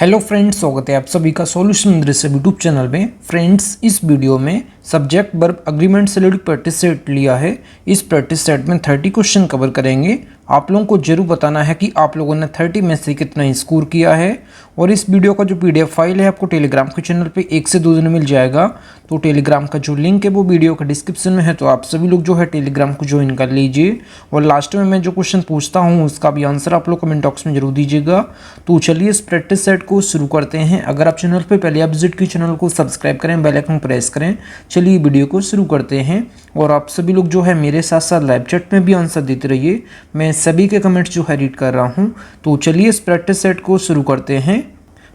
Hello friends, स्वागत है आप सभी का सॉल्यूशन दृश्य यूट्यूब चैनल में। फ्रेंड्स, इस वीडियो में सब्जेक्ट वर्ब अग्रीमेंट से रिलेटेड प्रैक्टिस सेट लिया है। इस प्रैक्टिस सेट में 30 क्वेश्चन कवर करेंगे। आप लोगों को जरूर बताना है कि आप लोगों ने 30 में से कितना स्कोर किया है। और इस वीडियो का जो पीडीएफ फाइल है आपको टेलीग्राम के चैनल पे 1 से 2 दिन मिल जाएगा। तो टेलीग्राम का जो लिंक है वो वीडियो का डिस्क्रिप्शन में है, तो आप सभी लोग जो है टेलीग्राम को ज्वाइन कर लीजिए। और लास्ट में मैं जो क्वेश्चन पूछता हूँ उसका भी आंसर आप लोग कमेंट बॉक्स में जरूर दीजिएगा। तो चलिए इस प्रैक्टिस सेट को शुरू करते हैं। अगर आप चैनल पर पहले आप विजिट की चैनल को सब्सक्राइब करें, बेल आइकन प्रेस करें। चलिए वीडियो को शुरू करते हैं। और आप सभी लोग जो है मेरे साथ साथ लाइव चैट में भी आंसर देते रहिए, मैं सभी के कमेंट्स जो है रीड कर रहा हूँ। तो चलिए इस प्रैक्टिस सेट को शुरू करते हैं।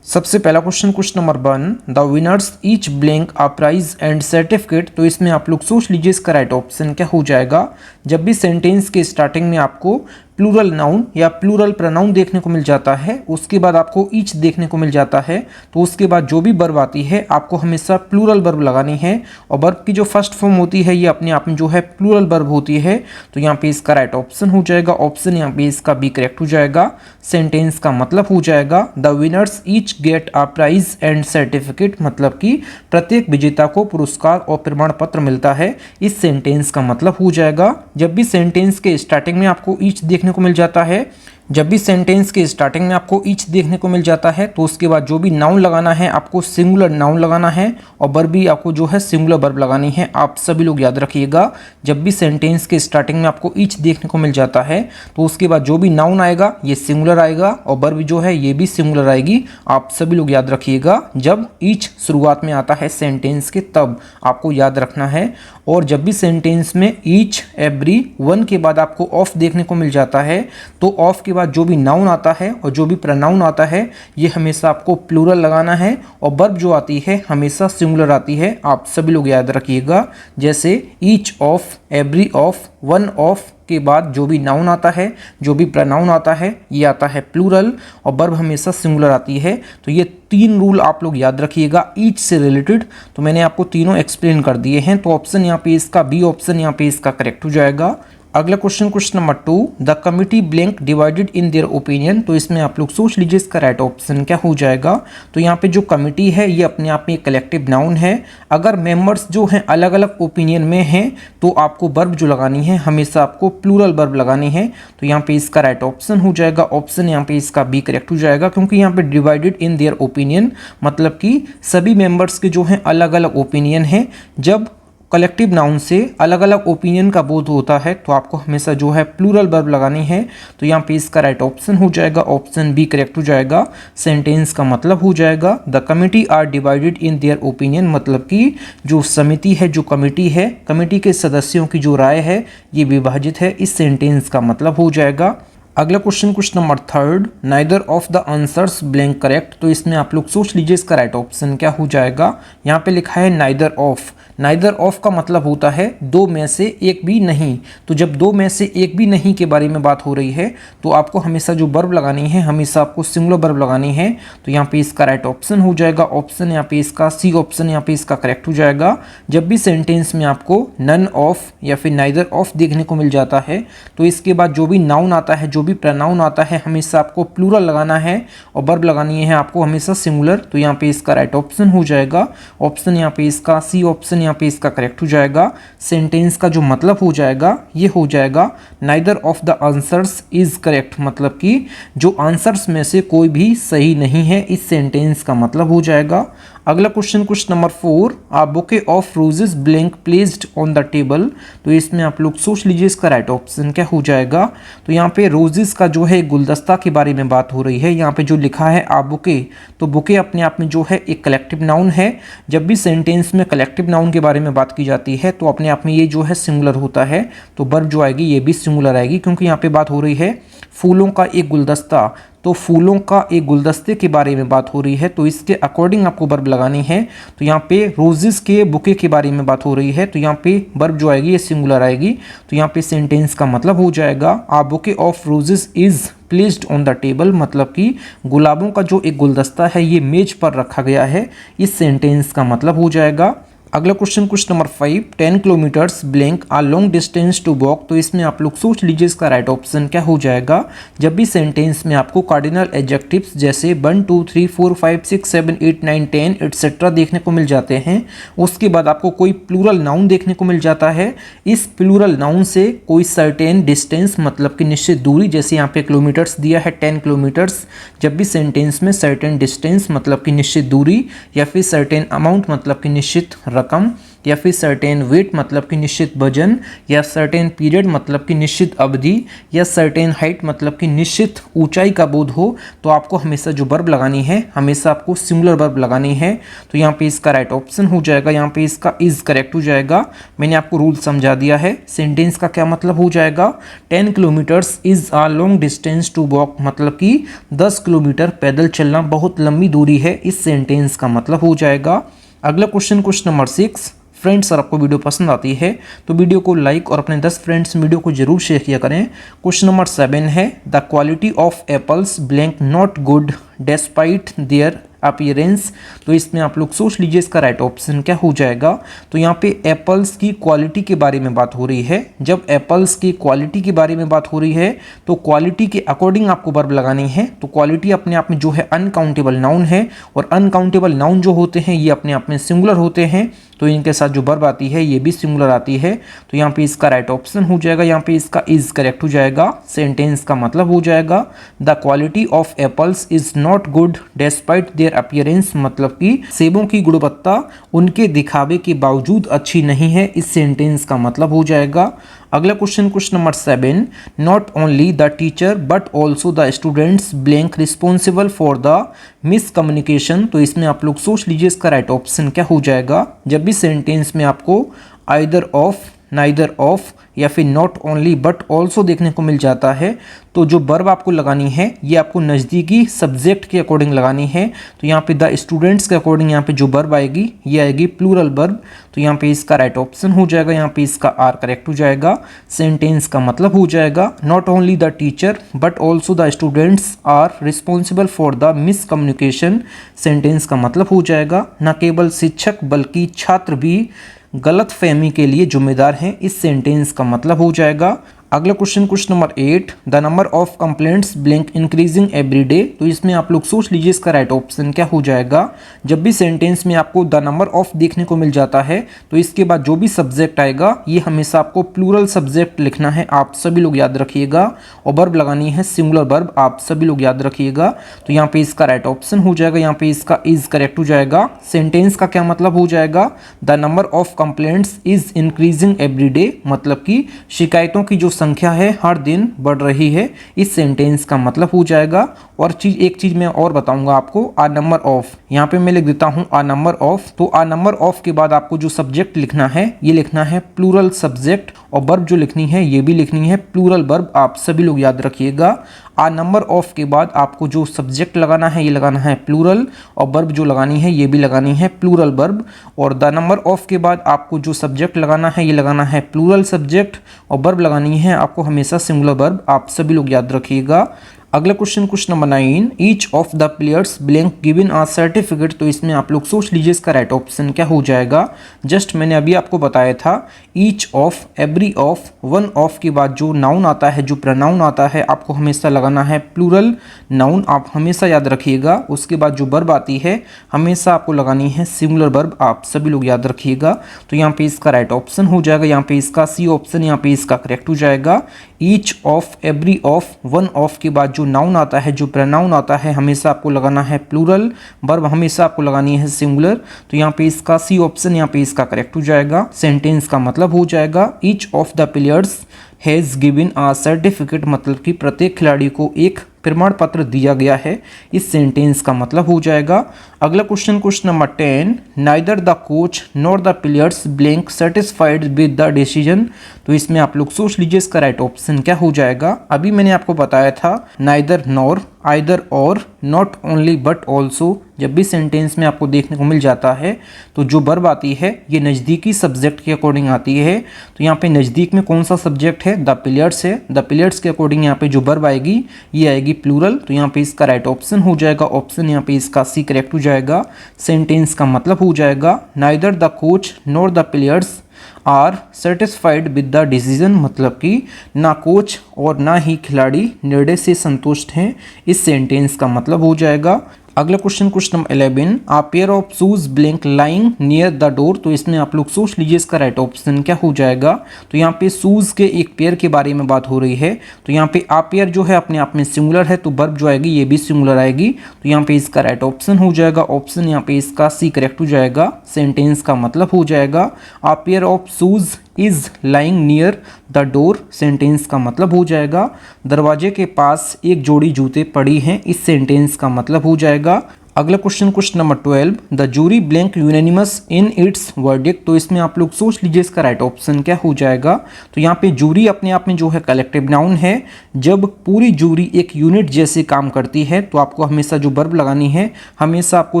सबसे पहला question number 1, the winners each blank a prize and certificate. तो इसमें आप लोग सोच लीजिए इसका राइट ऑप्शन क्या हो जाएगा। जब भी सेंटेंस के स्टार्टिंग में आपको प्लूरल नाउन या प्लूरल प्रोनाउन देखने को मिल जाता है, उसके बाद आपको ईच देखने को मिल जाता है, तो उसके बाद जो भी वर्ब आती है आपको हमेशा प्लूरल वर्ब लगानी है। और वर्ब की जो फर्स्ट फॉर्म होती है ये अपने आप में जो है प्लूरल वर्ब होती है। तो यहाँ पे इसका राइट ऑप्शन हो जाएगा ऑप्शन, यहाँ पे इसका बी करेक्ट हो जाएगा। सेंटेंस का मतलब हो जाएगा the winners each get a prize and certificate, मतलब कि प्रत्येक विजेता को पुरस्कार और प्रमाण पत्र मिलता है। इस सेंटेंस का मतलब हो जाएगा जब भी सेंटेंस के स्टार्टिंग में आपको ईच देखने को मिल जाता है, जब भी सेंटेंस के स्टार्टिंग में आपको ईच देखने को मिल जाता है, तो उसके बाद जो भी नाउन लगाना है आपको सिंगुलर नाउन लगाना है और वर्ब भी आपको जो है सिंगुलर वर्ब लगानी है। आप सभी लोग याद रखिएगा, जब भी सेंटेंस के स्टार्टिंग में आपको ईच देखने को मिल जाता है तो उसके बाद जो भी नाउन आएगा ये सिंगुलर आएगा और वर्ब जो है ये भी सिंगुलर आएगी। आप सभी लोग याद रखिएगा, जब ईच शुरुआत में आता है सेंटेंस के तब आपको याद रखना है। और जब भी सेंटेंस में ईच एवरी वन के बाद आपको ऑफ देखने को मिल जाता है, तो ऑफ के बाद जो भी नाउन आता है और जो भी प्रोनाउन आता है ये हमेशा आपको प्लूरल लगाना है और वर्ब जो आती है हमेशा सिंगुलर आती है। आप सभी लोग याद रखिएगा, जैसे each of, every of, one of के बाद जो भी नाउन आता है, जो भी प्रोनाउन आता है ये आता है प्लूरल और वर्ब हमेशा सिंगुलर आती है। तो ये 3 रूल आप लोग याद रखिएगा ईच से रिलेटेड। तो मैंने आपको तीनों एक्सप्लेन कर दिए हैं। तो ऑप्शन यहाँ पे इसका बी ऑप्शन यहाँ पे इसका करेक्ट हो जाएगा। अगला question number 2, the committee blank divided in their opinion. तो इसमें आप लोग सोच लीजिए इसका राइट ऑप्शन क्या हो जाएगा। तो यहाँ पे जो कमिटी है ये अपने आप में एक कलेक्टिव नाउन है। अगर मेंबर्स जो हैं अलग अलग ओपिनियन में हैं तो आपको वर्ब जो लगानी है हमेशा आपको प्लूरल वर्ब लगानी है। तो यहाँ पे इसका राइट ऑप्शन हो जाएगा ऑप्शन, यहाँ पे इसका बी करेक्ट हो जाएगा, क्योंकि यहाँ पे डिवाइडेड इन देयर ओपिनियन मतलब कि सभी मेंबर्स के जो हैं अलग अलग ओपिनियन है। जब कलेक्टिव नाउन से अलग अलग ओपिनियन का बोध होता है तो आपको हमेशा जो है प्लूरल वर्ब लगानी है। तो यहाँ पे इसका राइट ऑप्शन हो जाएगा ऑप्शन बी करेक्ट हो जाएगा। सेंटेंस का मतलब हो जाएगा the committee are divided in their opinion, मतलब कि जो समिति है, जो कमिटी है, कमिटी के सदस्यों की जो राय है ये विभाजित है। इस सेंटेंस का मतलब हो जाएगा। अगला question number 3, neither of the answers blank correct. तो इसमें आप लोग सोच लीजिए इसका राइट ऑप्शन क्या हो जाएगा। यहाँ पे लिखा है नाइदर ऑफ। नाइदर ऑफ का मतलब होता है दो में से एक भी नहीं। तो जब दो में से एक भी नहीं के बारे में बात हो रही है तो आपको हमेशा जो वर्ब लगानी है हमेशा आपको सिंगुलर वर्ब लगानी है। तो यहाँ पे इसका राइट ऑप्शन हो जाएगा ऑप्शन, यहाँ पे इसका सी ऑप्शन, यहाँ पे इसका करेक्ट हो जाएगा। जब भी सेंटेंस में आपको नन ऑफ या फिर नाइदर ऑफ देखने को मिल जाता है तो इसके बाद जो भी नाउन आता है, जो भी प्रोनाउन आता है, हमेशा आपको प्लूरल लगाना है और वर्ब लगानी है आपको हमेशा सिंगुलर। तो यहाँ पे इसका राइट ऑप्शन हो जाएगा ऑप्शन, यहाँ पे इसका सी ऑप्शन, यहाँ पे इसका करेक्ट हो जाएगा। सेंटेंस का जो मतलब हो जाएगा ये हो जाएगा neither of the answers is correct, मतलब कि जो आंसर्स में से कोई भी सही नहीं है। इस सेंटेंस का मतलब हो जाएगा। अगला question number 4, a bouquet of roses blank placed on the table. तो इसमें आप लोग सोच लीजिए इसका राइट ऑप्शन क्या हो जाएगा। तो यहाँ पे रोजेस का जो है गुलदस्ता के बारे में बात हो रही है। यहाँ पे जो लिखा है आ बुके, तो बुके अपने आप में जो है एक कलेक्टिव नाउन है। जब भी सेंटेंस में कलेक्टिव नाउन के बारे में बात की जाती है तो अपने आप में ये जो है सिंगुलर होता है। तो वर्ब जो आएगी ये भी सिंगुलर आएगी, क्योंकि यहाँ पे बात हो रही है फूलों का एक गुलदस्ता। तो फूलों का एक गुलदस्ते के बारे में बात हो रही है तो इसके अकॉर्डिंग आपको वर्ब लगानी है। तो यहाँ पे रोजेस के बुके के बारे में बात हो रही है तो यहाँ पे वर्ब जो आएगी ये सिंगुलर आएगी। तो यहाँ पे सेंटेंस का मतलब हो जाएगा a bouquet of roses is placed on the table, मतलब कि गुलाबों का जो एक गुलदस्ता है ये मेज पर रखा गया है। इस सेंटेंस का मतलब हो जाएगा। अगला question number 5, 10 kilometres blank a long distance to walk. तो इसमें आप लोग सोच लीजिए इसका राइट ऑप्शन क्या हो जाएगा। जब भी सेंटेंस में आपको कार्डिनल एडजेक्टिव्स जैसे 1 2 3 4 5 6 7 8 9 10 एटसेट्रा देखने को मिल जाते हैं, उसके बाद आपको कोई प्लूरल नाउन देखने को मिल जाता है। इस प्लूरल नाउन से कोई सर्टेन डिस्टेंस मतलब कि निश्चित दूरी, जैसे यहाँ पे किलोमीटर्स दिया है 10 किलोमीटर्स, जब भी सेंटेंस में सर्टेन डिस्टेंस मतलब कि निश्चित दूरी, या फिर सर्टेन अमाउंट मतलब कि निश्चित रकम, या फिर सर्टेन वेट मतलब कि निश्चित वजन, या सर्टेन पीरियड मतलब कि निश्चित अवधि, या सर्टेन हाइट मतलब कि निश्चित ऊंचाई का बोध हो, तो आपको हमेशा जो वर्ब लगानी है हमेशा आपको सिंगुलर वर्ब लगानी है। तो यहाँ पे इसका राइट ऑप्शन हो जाएगा, यहाँ पे इसका इज करेक्ट हो जाएगा। मैंने आपको रूल समझा दिया है। सेंटेंस का क्या मतलब हो जाएगा, 10 kilometres is a long distance to walk, मतलब कि 10 किलोमीटर पैदल चलना बहुत लंबी दूरी है, इस सेंटेंस का मतलब हो जाएगा। अगला क्वेश्चन नंबर 6, फ्रेंड्स अगर आपको वीडियो पसंद आती है तो वीडियो को लाइक और अपने 10 फ्रेंड्स वीडियो को जरूर शेयर किया करें। क्वेश्चन नंबर 7 है, the quality of apples blank not good despite their appearance. तो इसमें आप लोग सोच लीजिए इसका राइट ऑप्शन क्या हो जाएगा। तो यहाँ पे एप्पल्स की क्वालिटी के बारे में बात हो रही है। जब एप्पल्स की क्वालिटी के बारे में बात हो रही है तो क्वालिटी के अकॉर्डिंग आपको वर्ब लगानी है। तो क्वालिटी अपने आप में जो है अनकाउंटेबल नाउन है, और अनकाउंटेबल नाउन जो होते हैं ये अपने आप में सिंगुलर होते हैं, तो इनके साथ जो वर्ब आती है ये भी सिंगुलर आती है। तो यहाँ पे इसका राइट ऑप्शन हो जाएगा, यहाँ पे इसका इज करेक्ट हो जाएगा। सेंटेंस का मतलब हो जाएगा, the quality of apples is not good despite their appearance, मतलब कि सेबों की गुणवत्ता उनके दिखावे के बावजूद अच्छी नहीं है, इस सेंटेंस का मतलब हो जाएगा। अगला question number 7, not only the teacher but also the students blank responsible for the miscommunication. तो इसमें आप लोग सोच लीजिए इसका राइट ऑप्शन क्या हो जाएगा। जब भी सेंटेंस में आपको आइदर ऑफ, नाइदर ऑफ या फिर नॉट ओनली बट ऑल्सो देखने को मिल जाता है, तो जो वर्ब आपको लगानी है ये आपको नज़दीकी सब्जेक्ट के अकॉर्डिंग लगानी है। तो यहाँ पे द स्टूडेंट्स के अकॉर्डिंग यहाँ पे जो वर्ब आएगी ये आएगी प्लूरल वर्ब। तो यहाँ पे इसका राइट ऑप्शन हो जाएगा, यहाँ पे इसका आर करेक्ट हो जाएगा। सेंटेंस का मतलब हो जाएगा, not only the teacher but also the students are responsible for the miscommunication. Sentence का मतलब हो जाएगा, न केवल शिक्षक बल्कि छात्र भी गलत फहमी के लिए जिम्मेदार हैं, इस सेंटेंस का मतलब हो जाएगा। अगला question number 8, the number of complaints blank increasing every day. तो इसमें आप लोग सोच लीजिए इसका राइट ऑप्शन क्या हो जाएगा। जब भी सेंटेंस में आपको द नंबर ऑफ देखने को मिल जाता है तो इसके बाद जो भी सब्जेक्ट आएगा ये हमेशा आपको प्लूरल सब्जेक्ट लिखना है, आप सभी लोग याद रखिएगा, और वर्ब लगानी है सिंगुलर वर्ब, आप सभी लोग याद रखिएगा। तो यहाँ पे इसका राइट ऑप्शन हो जाएगा, यहाँ पे इसका इज करेक्ट हो जाएगा। सेंटेंस का क्या मतलब हो जाएगा, the number of complaints is increasing every day, मतलब कि शिकायतों की जो संख्या है हर दिन बढ़ रही है, इस सेंटेंस का मतलब हो जाएगा। और एक चीज मैं और बताऊंगा आपको, आ नंबर ऑफ, यहाँ पे मैं लिख देता हूँ आ नंबर ऑफ। तो आ नंबर ऑफ के बाद आपको जो सब्जेक्ट लिखना है ये लिखना है प्लूरल सब्जेक्ट, और वर्ब जो लिखनी है ये भी लिखनी है प्लूरल वर्ब, आप सभी लोग याद रखिएगा। आ नंबर ऑफ के बाद आपको जो सब्जेक्ट लगाना है ये लगाना है प्लूरल, और वर्ब जो लगानी है ये भी लगानी है प्लूरल वर्ब। और द नंबर ऑफ के बाद आपको जो सब्जेक्ट लगाना है ये लगाना है प्लूरल सब्जेक्ट, और वर्ब लगानी है आपको हमेशा सिंगुलर वर्ब, आप सभी लोग याद रखिएगा। अगला question number 9, each of the players blank given a certificate. तो इसमें आप लोग सोच लीजिए इसका राइट ऑप्शन क्या हो जाएगा। जस्ट मैंने अभी आपको बताया था, each of, every of, one of के बाद जो नाउन आता है, जो प्रोनाउन आता है, आपको हमेशा लगाना है प्लूरल नाउन, आप हमेशा याद रखिएगा। उसके बाद जो वर्ब आती है हमेशा आपको लगानी है सिंगुलर वर्ब, आप सभी लोग याद रखिएगा। तो यहाँ पे इसका राइट ऑप्शन हो जाएगा, यहाँ पे इसका सी ऑप्शन, यहाँ पे इसका करेक्ट हो जाएगा। Each of, every of, one of के बाद जो नाउन आता है, जो प्रोनाउन आता है, हमेशा आपको लगाना है प्लूरल, वर्ब हमेशा आपको लगानी है सिंगुलर। तो यहाँ पे इसका सी ऑप्शन, यहाँ पे इसका करेक्ट हो जाएगा। सेंटेंस का मतलब हो जाएगा, each of the players has given a certificate, मतलब कि प्रत्येक खिलाड़ी को एक प्रमाण पत्र दिया गया है, इस सेंटेंस का मतलब हो जाएगा। अगला question number 10, neither the coach nor the players blank satisfied with the decision. तो इसमें आप लोग सोच लीजिए इसका राइट ऑप्शन क्या हो जाएगा। अभी मैंने आपको बताया था नाइदर नॉर, आइदर और, नॉट ओनली बट ऑल्सो, जब भी सेंटेंस में आपको देखने को मिल जाता है तो जो वर्ब आती है ये नज़दीकी सब्जेक्ट के अकॉर्डिंग आती है। तो यहाँ पे नज़दीक में कौन सा सब्जेक्ट है, द पिलर्स है। द पिलर्स के अकॉर्डिंग यहाँ पे जो वर्ब आएगी ये आएगी प्लूरल। तो यहाँ पे इसका राइट ऑप्शन हो जाएगा ऑप्शन, यहाँ पे इसका सी करेक्ट हो जाएगा। सेंटेंस का मतलब हो जाएगा neither the coach nor the players are satisfied with the decision, मतलब कि ना कोच और ना ही खिलाड़ी निर्णय से संतुष्ट हैं। इस सेंटेंस का मतलब हो जाएगा। अगला question number 11, a pair of shoes blank lying near the door. तो इसमें आप लोग सोच लीजिए इसका राइट ऑप्शन क्या हो जाएगा। तो यहाँ पे शूज के एक पेयर के बारे में बात हो रही है। तो यहाँ पे आ पेयर जो है अपने आप में सिंगुलर है तो वर्ब जो आएगी ये भी सिंगुलर आएगी। तो यहाँ पे इसका राइट ऑप्शन हो जाएगा ऑप्शन, यहाँ पे इसका सी करेक्ट हो जाएगा। सेंटेंस का मतलब हो जाएगा a pair of shoes is lying near the door. Sentence का मतलब हो जाएगा दरवाजे के पास एक जोड़ी जूते पड़ी हैं। इस सेंटेंस का मतलब हो जाएगा। अगला question number 12, the jury blank unanimous in its verdict. तो इसमें आप लोग सोच लीजिए इसका राइट ऑप्शन क्या हो जाएगा। तो यहाँ पे जूरी अपने आप में जो है कलेक्टिव नाउन है। जब पूरी जूरी एक यूनिट जैसे काम करती है तो आपको हमेशा जो वर्ब लगानी है हमेशा आपको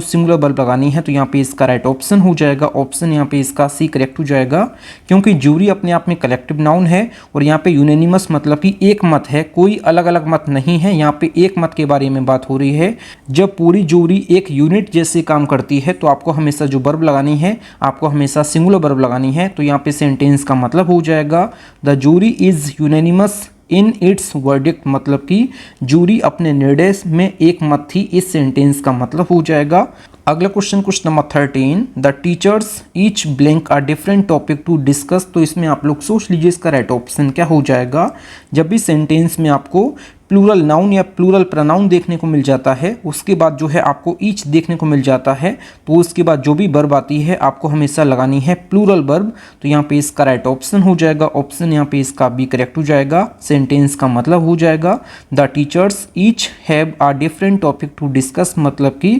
सिंगुलर वर्ब लगानी है। तो यहाँ पे इसका राइट ऑप्शन हो जाएगा ऑप्शन, यहाँ पे इसका सी करेक्ट हो जाएगा। क्योंकि जूरी अपने आप में कलेक्टिव नाउन है और यहाँ पे यूनानिमस मतलब कि एक मत है, कोई अलग अलग मत नहीं है। यहाँ पे एक मत के बारे में बात हो रही है। जब पूरी जूरी एक यूनिट जैसे काम करती है तो आपको हमेशा जो वर्ब लगानी है आपको हमेशा सिंगुलर वर्ब लगानी है। तो यहाँ पे सेंटेंस का मतलब हो जाएगा the jury is unanimous in its verdict, मतलब कि जूरी अपने निर्णय में एक मत थी। इस सेंटेंस का मतलब हो जाएगा। अगला question number 13, the teachers each blank a different topic to discuss. तो इसमें आप लोग सोच लीजिए इसका राइट ऑप्शन क्या हो जाएगा। जब भी सेंटेंस में आपको प्लूरल नाउन या प्लूरल प्रोनाउन देखने को मिल जाता है उसके बाद जो है आपको ईच देखने को मिल जाता है तो उसके बाद जो भी वर्ब आती है आपको हमेशा लगानी है प्लूरल वर्ब। तो यहाँ पे इसका राइट ऑप्शन हो जाएगा ऑप्शन, यहाँ पे इसका बी करेक्ट हो जाएगा। सेंटेंस का मतलब हो जाएगा the teachers each have a different topic to discuss, मतलब कि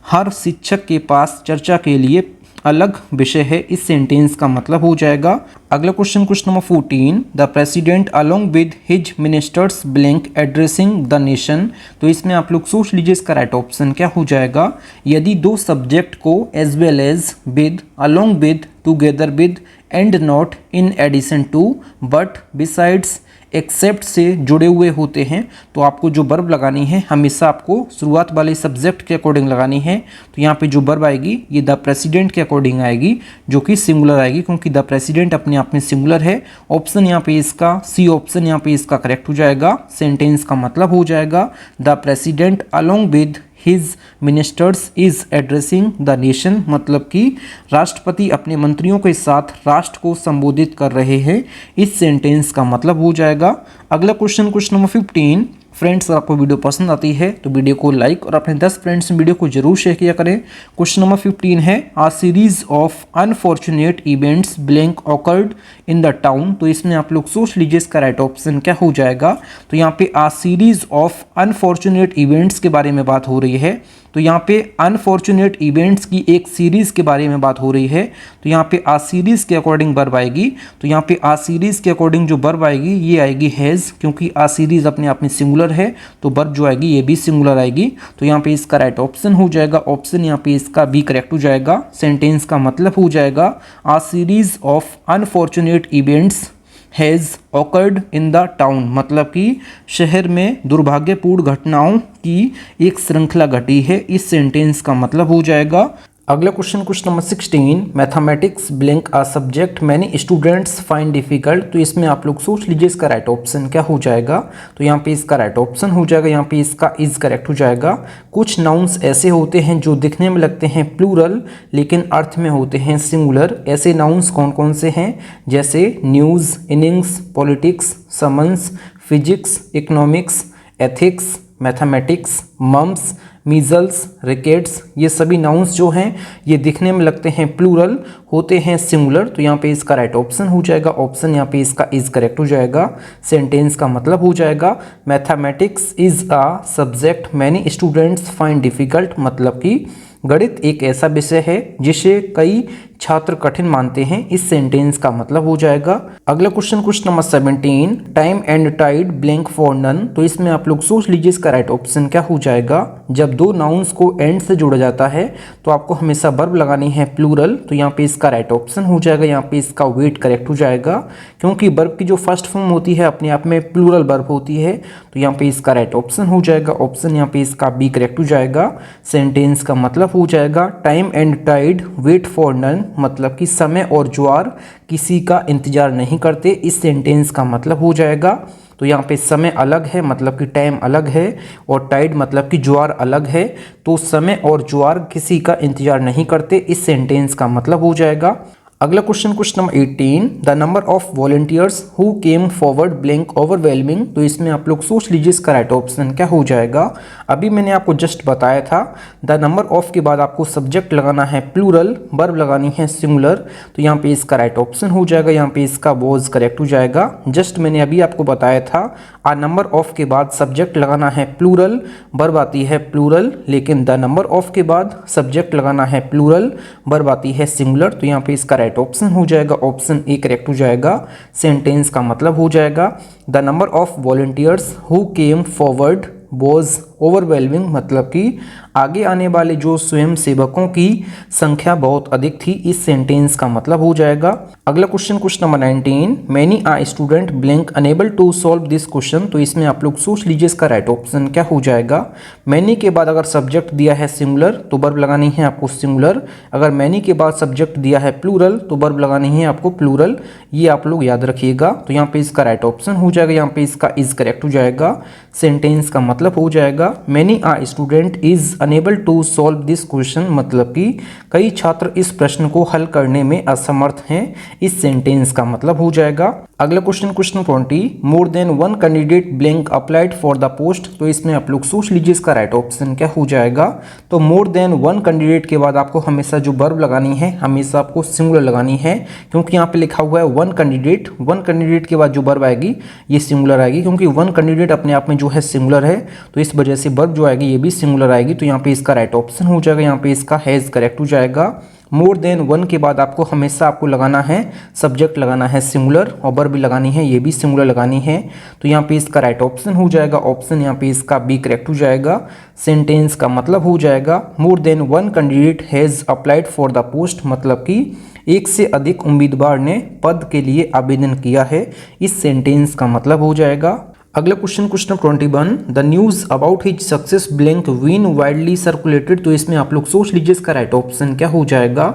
हर शिक्षक के पास चर्चा के लिए अलग विषय है। इस सेंटेंस का मतलब हो जाएगा। अगला question number 14, the president along with his ministers blank addressing the nation. तो इसमें आप लोग सोच लीजिए इसका राइट ऑप्शन क्या हो जाएगा। यदि दो सब्जेक्ट को as well as, with, along with, together with, and not, in addition to, but, besides, except से जुड़े हुए होते हैं तो आपको जो वर्ब लगानी है हमेशा आपको शुरुआत वाले सब्जेक्ट के अकॉर्डिंग लगानी है। तो यहाँ पे जो वर्ब आएगी ये द प्रेसिडेंट के अकॉर्डिंग आएगी जो कि सिंगुलर आएगी क्योंकि द प्रेसिडेंट अपने आप में सिंगुलर है। ऑप्शन यहाँ पे इसका सी ऑप्शन, यहाँ पे इसका करेक्ट हो जाएगा। सेंटेंस का मतलब हो जाएगा the president along with his ministers is addressing the nation, मतलब कि राष्ट्रपति अपने मंत्रियों के साथ राष्ट्र को संबोधित कर रहे हैं। इस सेंटेंस का मतलब हो जाएगा। अगला क्वेश्चन नंबर 15, फ्रेंड्स अगर आपको वीडियो पसंद आती है तो वीडियो को लाइक और अपने 10 फ्रेंड्स में वीडियो को जरूर शेयर किया करें। क्वेश्चन नंबर 15 है a series of unfortunate events blank occurred in the town. तो इसमें आप लोग सोच लीजिए इसका राइट ऑप्शन क्या हो जाएगा। तो यहाँ पे आ सीरीज ऑफ अनफॉर्चुनेट इवेंट्स के बारे में बात हो रही है। तो यहाँ पे अनफॉर्चुनेट इवेंट्स की एक सीरीज के बारे में बात हो रही है। तो यहाँ पे आ सीरीज के अकॉर्डिंग वर्ब आएगी। तो यहाँ पे आ सीरीज के अकॉर्डिंग जो वर्ब आएगी ये आएगी हैज़, क्योंकि आ सीरीज अपने आप में सिंगुलर है तो वर्ब जो आएगी ये भी सिंगुलर आएगी। तो यहाँ पे इसका राइट ऑप्शन हो जाएगा ऑप्शन, यहाँ पे इसका बी करेक्ट हो जाएगा। सेंटेंस का मतलब हो जाएगा a series of unfortunate events has occurred in the town, मतलब कि शहर में दुर्भाग्यपूर्ण घटनाओं की एक श्रृंखला घटी है। इस सेंटेंस का मतलब हो जाएगा। अगला question number 16, mathematics blank a subject many students find difficult. तो इसमें आप लोग सोच लीजिए इसका राइट ऑप्शन क्या हो जाएगा। तो यहाँ पे इसका राइट ऑप्शन हो जाएगा, यहाँ पे इसका इज करेक्ट हो जाएगा। कुछ नाउन्स ऐसे होते हैं जो दिखने में लगते हैं प्लूरल लेकिन अर्थ में होते हैं सिंगुलर। ऐसे नाउन्स कौन कौन से हैं, जैसे news, innings, politics, summons, physics, economics, ethics, mathematics, mumps, measles, rickets. ये सभी नाउन्स जो हैं ये दिखने में लगते हैं प्लूरल, होते हैं सिंगुलर। तो यहाँ पे इसका राइट ऑप्शन हो जाएगा ऑप्शन, यहाँ पे इसका इज करेक्ट हो जाएगा। सेंटेंस का मतलब हो जाएगा mathematics is a subject many students find difficult, मतलब कि गणित एक ऐसा विषय है जिसे कई छात्र कठिन मानते हैं, इस सेंटेंस का मतलब हो जाएगा। अगला question number 17, time and tide blank for none. तो इसमें आप लोग सोच लीजिए इसका राइट ऑप्शन क्या हो जाएगा। जब दो नाउन्स को एंड से जोड़ा जाता है तो आपको हमेशा वर्ब लगानी है प्लूरल, तो यहाँ पे इसका राइट ऑप्शन हो जाएगा, यहाँ पे इसका वेट करेक्ट हो जाएगा, क्योंकि वर्ब की जो फर्स्ट फॉर्म होती है अपने आप में प्लूरल वर्ब होती है। तो यहाँ पे इसका राइट ऑप्शन हो जाएगा, ऑप्शन यहाँ पे इसका बी करेक्ट हो जाएगा। सेंटेंस का मतलब हो जाएगा time and tide wait for none, मतलब कि समय और ज्वार किसी का इंतजार नहीं करते, इस सेंटेंस का मतलब हो जाएगा। तो यहाँ पे समय अलग है मतलब कि टाइम अलग है, और टाइड मतलब कि ज्वार अलग है, तो समय और ज्वार किसी का इंतजार नहीं करते, इस सेंटेंस का मतलब हो जाएगा। अगला question number 18, the number of volunteers who came forward blank overwhelming. तो इसमें आप लोग सोच लीजिए इसका राइट ऑप्शन क्या हो जाएगा। अभी मैंने आपको जस्ट बताया था द नंबर ऑफ के बाद आपको सब्जेक्ट लगाना है प्लूरल, वर्ब लगानी है सिंगुलर, तो यहाँ पे इसका राइट ऑप्शन हो जाएगा, यहाँ पे इसका वॉज करेक्ट हो जाएगा। जस्ट मैंने अभी आपको बताया था आ नंबर ऑफ के बाद सब्जेक्ट लगाना है प्लूरल, वर्ब आती है प्लूरल, लेकिन द नंबर ऑफ के बाद सब्जेक्ट लगाना है प्लूरल, वर्ब आती है सिंगुलर, तो यहाँ पे इसका राइट ऑप्शन हो जाएगा, ऑप्शन ए करेक्ट हो जाएगा। सेंटेंस का मतलब हो जाएगा the number of volunteers who came forward was overwhelming, मतलब कि आगे आने वाले जो स्वयं सेवकों की संख्या बहुत अधिक थी, इस सेंटेंस का मतलब हो जाएगा। अगला question number 19, many a student blank unable to solve this question. तो इसमें आप लोग सोच लीजिए इसका राइट ऑप्शन क्या हो जाएगा। मैनी के बाद अगर सब्जेक्ट दिया है सिंगुलर तो वर्ब लगानी है आपको सिंगुलर, अगर मैनी के बाद सब्जेक्ट दिया है प्लूरल तो वर्ब लगानी है आपको प्लूरल, ये आप लोग याद रखिएगा। तो यहाँ पे इसका राइट ऑप्शन हो जाएगा, यहाँ पे इसका इज करेक्ट हो जाएगा। सेंटेंस का मतलब हो जाएगा many a student is unable to solve this question, मतलब कि कई छात्र इस प्रश्न को हल करने में असमर्थ हैं, इस सेंटेंस का मतलब हो जाएगा। अगला question 20, more than one candidate blank applied for the post. तो इसमें आप लोग सोच लीजिए इसका राइट ऑप्शन क्या हो जाएगा। तो मोर देन वन कैंडिडेट के बाद आपको हमेशा जो वर्ब लगानी है हमेशा आपको सिंगुलर लगानी है, क्योंकि यहाँ पे लिखा हुआ है वन कैंडिडेट के बाद जो वर्ब आएगी ये सिंगुलर आएगी, क्योंकि वन कैंडिडेट अपने आप में जो है सिंगुलर है, तो इस वजह से वर्ब जो आएगी ये भी सिंगुलर आएगी। तो यहाँ पे इसका राइट ऑप्शन हो जाएगा, यहाँ पे इसका हैज करेक्ट हो जाएगा। मोर देन वन के बाद आपको हमेशा आपको लगाना है सब्जेक्ट लगाना है सिंगुलर, और वर्ब भी लगानी है ये भी सिंगुलर लगानी है, तो यहाँ पे इसका राइट ऑप्शन हो जाएगा, ऑप्शन यहाँ पे इसका बी करेक्ट हो जाएगा। सेंटेंस का मतलब हो जाएगा more than one candidate has applied for the post, मतलब कि एक से अधिक उम्मीदवार ने पद के लिए आवेदन किया है, इस सेंटेंस का मतलब हो जाएगा। अगला question 21, the news about his success blank been widely circulated. तो इसमें आप लोग सोच लीजिए इसका राइट ऑप्शन क्या हो जाएगा।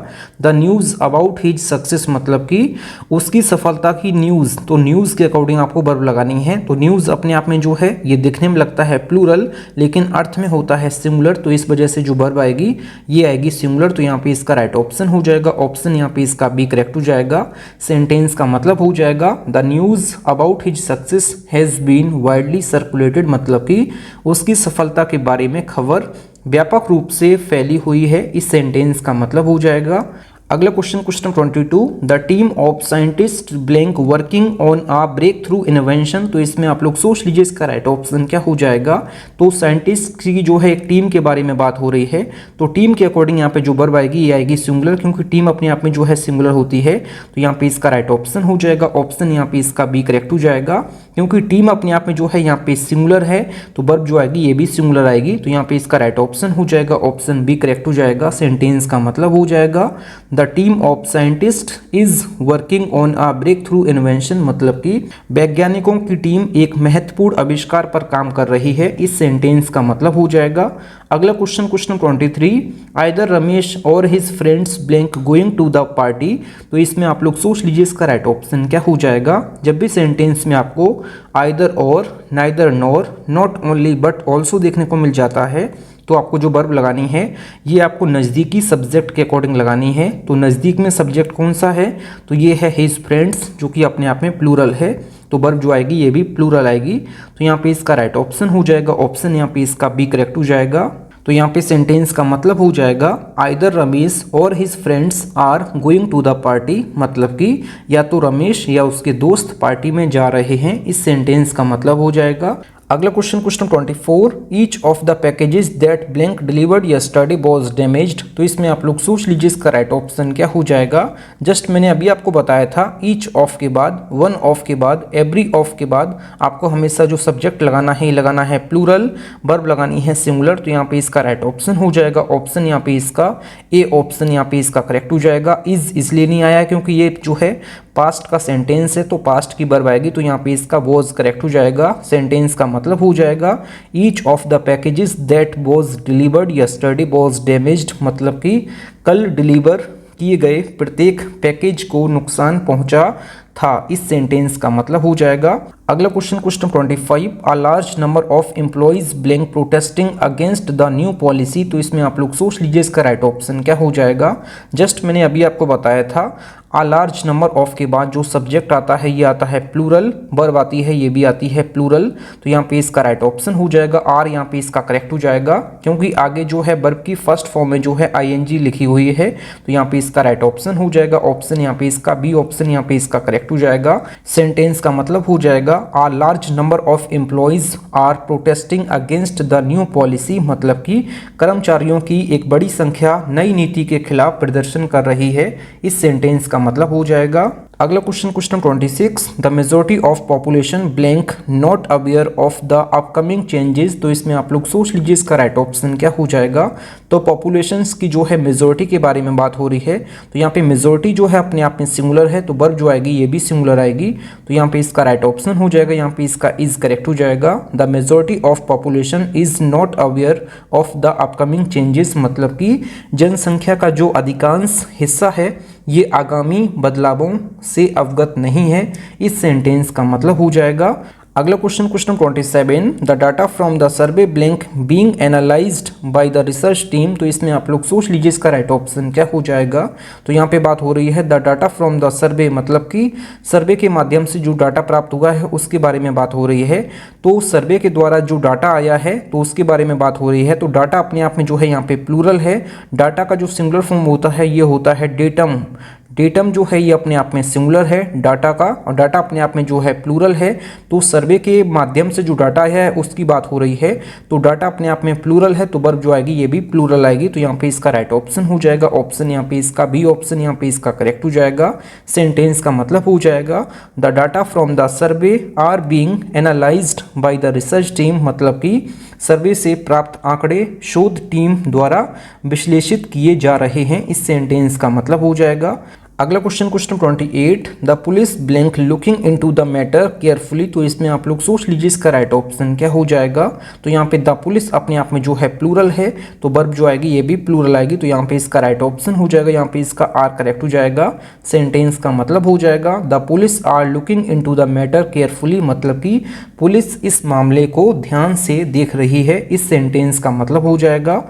The news about his success मतलब कि उसकी सफलता की न्यूज़, तो न्यूज़ के अकॉर्डिंग आपको वर्ब लगानी है। तो न्यूज़ अपने आप में जो है ये दिखने में लगता है प्लूरल, लेकिन अर्थ में होता है सिंगुलर, तो इस वजह से जो वर्ब आएगी ये आएगी सिंगुलर, तो यहाँ पे इसका राइट ऑप्शन हो जाएगा, ऑप्शन यहाँ पे इसका बी करेक्ट हो जाएगा। सेंटेंस का मतलब हो जाएगा the news about his success has been widely circulated, मतलब कि उसकी सफलता के बारे में खबर व्यापक रूप से फैली हुई है, इस सेंटेंस का मतलब हो जाएगा। अगला question 22, the team of scientist blank working on a breakthrough invention. तो इसमें आप लोग सोच लीजिए इसका राइट ऑप्शन क्या हो जाएगा। तो साइंटिस्ट की जो है एक टीम के बारे में बात हो रही है, तो टीम के अकॉर्डिंग यहाँ पे जो वर्ब आएगी ये आएगी सिंगुलर, क्योंकि टीम अपने आप में जो है सिंगुलर होती है, तो यहाँ पे इसका राइट ऑप्शन हो जाएगा, ऑप्शन यहाँ पे इसका बी करेक्ट हो जाएगा। क्योंकि टीम अपने आप में जो है यहाँ पे सिंगुलर है, तो वर्ब जो आएगी ये भी सिंगुलर आएगी, तो यहाँ पे इसका राइट ऑप्शन हो जाएगा, ऑप्शन बी करेक्ट हो जाएगा। सेंटेंस का मतलब हो जाएगा the team of scientist is working on a breakthrough invention, मतलब कि वैज्ञानिकों की टीम एक महत्वपूर्ण आविष्कार पर काम कर रही है, इस सेंटेंस का मतलब हो जाएगा। अगला question 23, either Ramesh or his friends blank going to the party. तो इसमें आप लोग सोच लीजिए इसका राइट ऑप्शन क्या हो जाएगा। जब भी सेंटेंस में आपको आइदर और, neither nor, not only but also देखने को मिल जाता है, तो आपको जो वर्ब लगानी है ये आपको नज़दीकी सब्जेक्ट के अकॉर्डिंग लगानी है। तो नज़दीक में सब्जेक्ट कौन सा है, तो ये है हिज फ्रेंड्स, जो कि अपने आप में प्लूरल है, तो वर्ब जो आएगी ये भी प्लूरल आएगी, तो यहाँ पे इसका राइट ऑप्शन हो जाएगा, ऑप्शन यहाँ पे इसका बी करेक्ट हो जाएगा। तो यहाँ पे सेंटेंस का मतलब हो जाएगा either Ramesh or his friends are going to the party, मतलब कि या तो रमेश या उसके दोस्त पार्टी में जा रहे हैं, इस सेंटेंस का मतलब हो जाएगा। अगला question 24, each of the packages that blank delivered yesterday was damaged. तो इसमें आप लोग सोच लीजिए इसका राइट ऑप्शन क्या हो जाएगा। जस्ट मैंने अभी आपको बताया था ईच ऑफ के बाद, वन ऑफ के बाद, एवरी ऑफ के बाद आपको हमेशा जो सब्जेक्ट लगाना है लगाना है प्लूरल, वर्ब लगानी है सिंगुलर। तो यहाँ पे इसका राइट ऑप्शन हो जाएगा ऑप्शन यहाँ पे इसका ए ऑप्शन यहाँ पे इसका करेक्ट हो जाएगा। इज इसलिए नहीं आया क्योंकि ये जो है पास्ट का सेंटेंस है, तो पास्ट की वर्ब आएगी, तो यहाँ पे इसका वॉज करेक्ट हो जाएगा। सेंटेंस का मतलब हो जाएगा each of the packages that was delivered yesterday was damaged, मतलब कि कल डिलीवर किए गए प्रत्येक पैकेज को नुकसान पहुंचा था। इस सेंटेंस का मतलब हो जाएगा। अगला question 25, a large number of employees blank protesting against the new policy. तो इसमें आप लोग सोच लीजिए इसका राइट ऑप्शन क्या हो जाएगा। जस्ट मैंने अभी आपको बताया था अ लार्ज नंबर ऑफ के बाद जो सब्जेक्ट आता है ये आता है प्लूरल, वर्ब आती है ये भी आती है प्लूरल। तो यहाँ पे इसका राइट ऑप्शन हो जाएगा आर, यहाँ पे इसका करेक्ट हो जाएगा क्योंकि आगे जो है वर्ब की फर्स्ट फॉर्म में जो है आईएनजी लिखी हुई है। तो यहाँ पे इसका राइट ऑप्शन हो जाएगा ऑप्शन यहाँ पे इसका बी ऑप्शन यहाँ पे इसका करेक्ट हो जाएगा। सेंटेंस का मतलब हो जाएगा a large number of employees are protesting against the new policy, मतलब कि कर्मचारियों की एक बड़ी संख्या नई नीति के खिलाफ प्रदर्शन कर रही है। इस सेंटेंस का मतलब हो जाएगा। अगला question 26, the majority of population blank not aware of the upcoming changes. तो इसमें आप लोग सोच लीजिए इसका राइट ऑप्शन क्या हो जाएगा। तो पॉपुलेशंस की जो है मेजोरिटी के बारे में बात हो रही है, तो यहाँ पे मेजोरिटी जो है अपने आप में सिंगुलर है, तो वर्ब जो आएगी ये भी सिंगुलर आएगी। तो यहाँ पे इसका राइट ऑप्शन हो जाएगा, यहाँ पे इसका इज करेक्ट हो जाएगा। The majority of population is not aware of the upcoming changes, मतलब कि जनसंख्या का जो अधिकांश हिस्सा है ये आगामी बदलावों से अवगत नहीं है। इस सेंटेंस का मतलब हो जाएगा। अगला question 27, the data from the survey blank being analysed by the research team. तो इसमें आप लोग सोच लीजिए इसका राइट ऑप्शन क्या हो जाएगा। तो यहाँ पे बात हो रही है द डाटा फ्रॉम द सर्वे, मतलब कि सर्वे के माध्यम से जो डाटा प्राप्त हुआ है उसके बारे में बात हो रही है। तो सर्वे के द्वारा जो डाटा आया है तो उसके बारे में बात हो रही है। तो डाटा अपने आप में जो है यहाँ पे प्लूरल है। डाटा का जो सिंगुलर फॉर्म होता है ये होता है डेटम। डेटम जो है ये अपने आप में सिंगुलर है डाटा का, और डाटा अपने आप में जो है प्लूरल है। तो सर्वे के माध्यम से जो डाटा है उसकी बात हो रही है। तो डाटा अपने आप में प्लूरल है, तो वर्ब जो आएगी ये भी प्लूरल आएगी। तो यहाँ पे इसका राइट ऑप्शन हो जाएगा ऑप्शन यहाँ पे इसका बी ऑप्शन यहाँ पे इसका करेक्ट हो जाएगा। सेंटेंस का मतलब हो जाएगा the data from the survey are being analysed by the research team, मतलब कि सर्वे से प्राप्त आंकड़े शोध टीम द्वारा विश्लेषित किए जा रहे हैं। इस सेंटेंस का मतलब हो जाएगा। अगला question 28, the police blank looking into the matter carefully. तो इसमें आप लोग सोच लीजिए इसका राइट ऑप्शन क्या हो जाएगा। तो यहाँ पे द पुलिस अपने आप में जो है प्लूरल है, तो वर्ब जो आएगी ये भी प्लूरल आएगी। तो यहाँ पे इसका राइट ऑप्शन हो जाएगा, यहाँ पे इसका आर करेक्ट हो जाएगा। सेंटेंस का मतलब हो जाएगा the police are looking into the matter carefully, मतलब कि पुलिस इस मामले को ध्यान से देख रही है। इस सेंटेंस का मतलब हो जाएगा।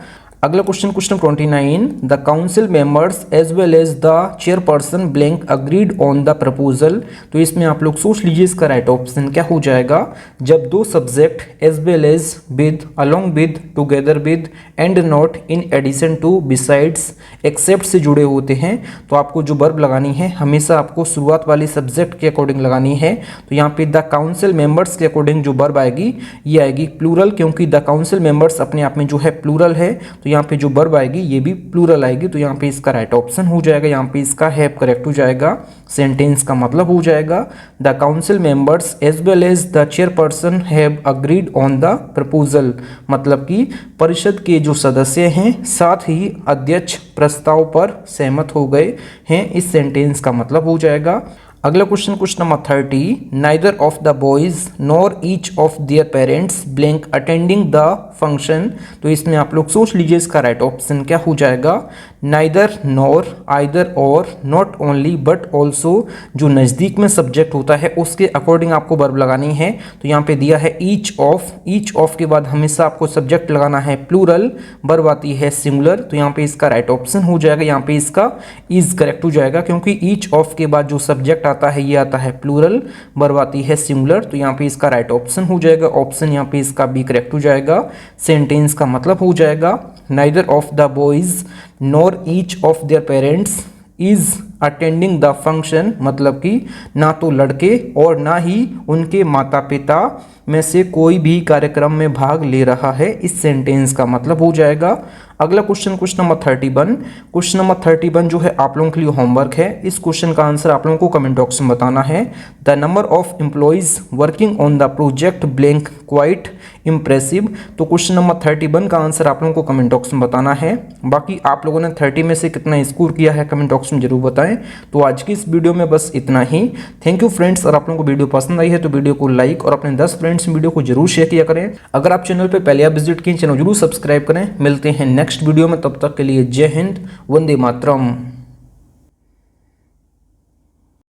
अगला question 29, the council members as well as the chairperson blank agreed on the proposal. तो इसमें आप लोग सोच लीजिए इसका राइट ऑप्शन क्या हो जाएगा। जब दो subject as well as, with, along with, together with, and not, in addition to, besides, except से जुड़े होते हैं, तो आपको जो वर्ब लगानी है हमेशा आपको शुरुआत वाले सब्जेक्ट के अकॉर्डिंग लगानी है। तो यहाँ पे द काउंसिल मेंबर्स के अकॉर्डिंग जो वर्ब आएगी ये आएगी प्लूरल, क्योंकि द काउंसिल मेंबर्स अपने आप में जो है प्लूरल है। तो यहाँ पे जो वर्ब आएगी ये भी प्लूरल आएगी। तो यहाँ पे इसका राइट ऑप्शन हो जाएगा, यहाँ पे इसका हैव करेक्ट हो जाएगा। सेंटेंस का मतलब हो जाएगा the council members as well as the chairperson have agreed on the proposal, मतलब कि परिषद के जो सदस्य हैं साथ ही अध्यक्ष प्रस्ताव पर सहमत हो गए हैं। इस सेंटेंस का मतलब हो जाएगा। अगला question number 30, neither of the boys nor each of their parents blank attending the function. तो इसमें आप लोग सोच लीजिए इसका राइट ऑप्शन क्या हो जाएगा। नाइदर, नॉर, आइदर और, नॉट ओनली बट ऑल्सो, जो नज़दीक में सब्जेक्ट होता है उसके अकॉर्डिंग आपको वर्ब लगानी है। तो यहाँ पे दिया है ईच ऑफ, ईच ऑफ के बाद हमेशा आपको सब्जेक्ट लगाना है प्लूरल, वर्ब आती है सिंगुलर। तो यहाँ पे इसका राइट ऑप्शन हो जाएगा, यहाँ पे इसका इज करेक्ट हो जाएगा, क्योंकि ईच ऑफ के बाद जो सब्जेक्ट आता है ये आता है प्लूरल, वर्ब आती है सिंगुलर। तो यहाँ पे इसका राइट ऑप्शन हो जाएगा ऑप्शन यहाँ पे इसका बी करेक्ट हो जाएगा। सेंटेंस का मतलब हो जाएगा neither of the boys nor each of their parents is attending the function, मतलब कि ना तो लड़के और ना ही उनके माता पिता में से कोई भी कार्यक्रम में भाग ले रहा है। इस सेंटेंस का मतलब हो जाएगा। अगला question, question number 31। Question number 31 जो है आप लोगों के लिए होमवर्क है। इस क्वेश्चन का आंसर आप लोगों को कमेंट बॉक्स में बताना है। The number of employees working on the project blank quite impressive. तो क्वेश्चन नंबर 31 का आंसर आप लोगों को कमेंट बॉक्स में बताना है। बाकी आप लोगों ने 30 में से कितना स्कोर किया है कमेंट बॉक्स में जरूर बताएं। तो आज की इस वीडियो में बस इतना ही। Thank you friends. और आप लोगों को वीडियो पसंद आई है तो वीडियो को लाइक और अपने 10 फ्रेंड्स वीडियो को जरूर शेयर किया करें। अगर आप चैनल पर पहले आप विजिट किए, चैनल जरूर सब्सक्राइब करें। मिलते हैं नेक्स्ट वीडियो में, तब तक के लिए जय हिंद, वंदे मातरम।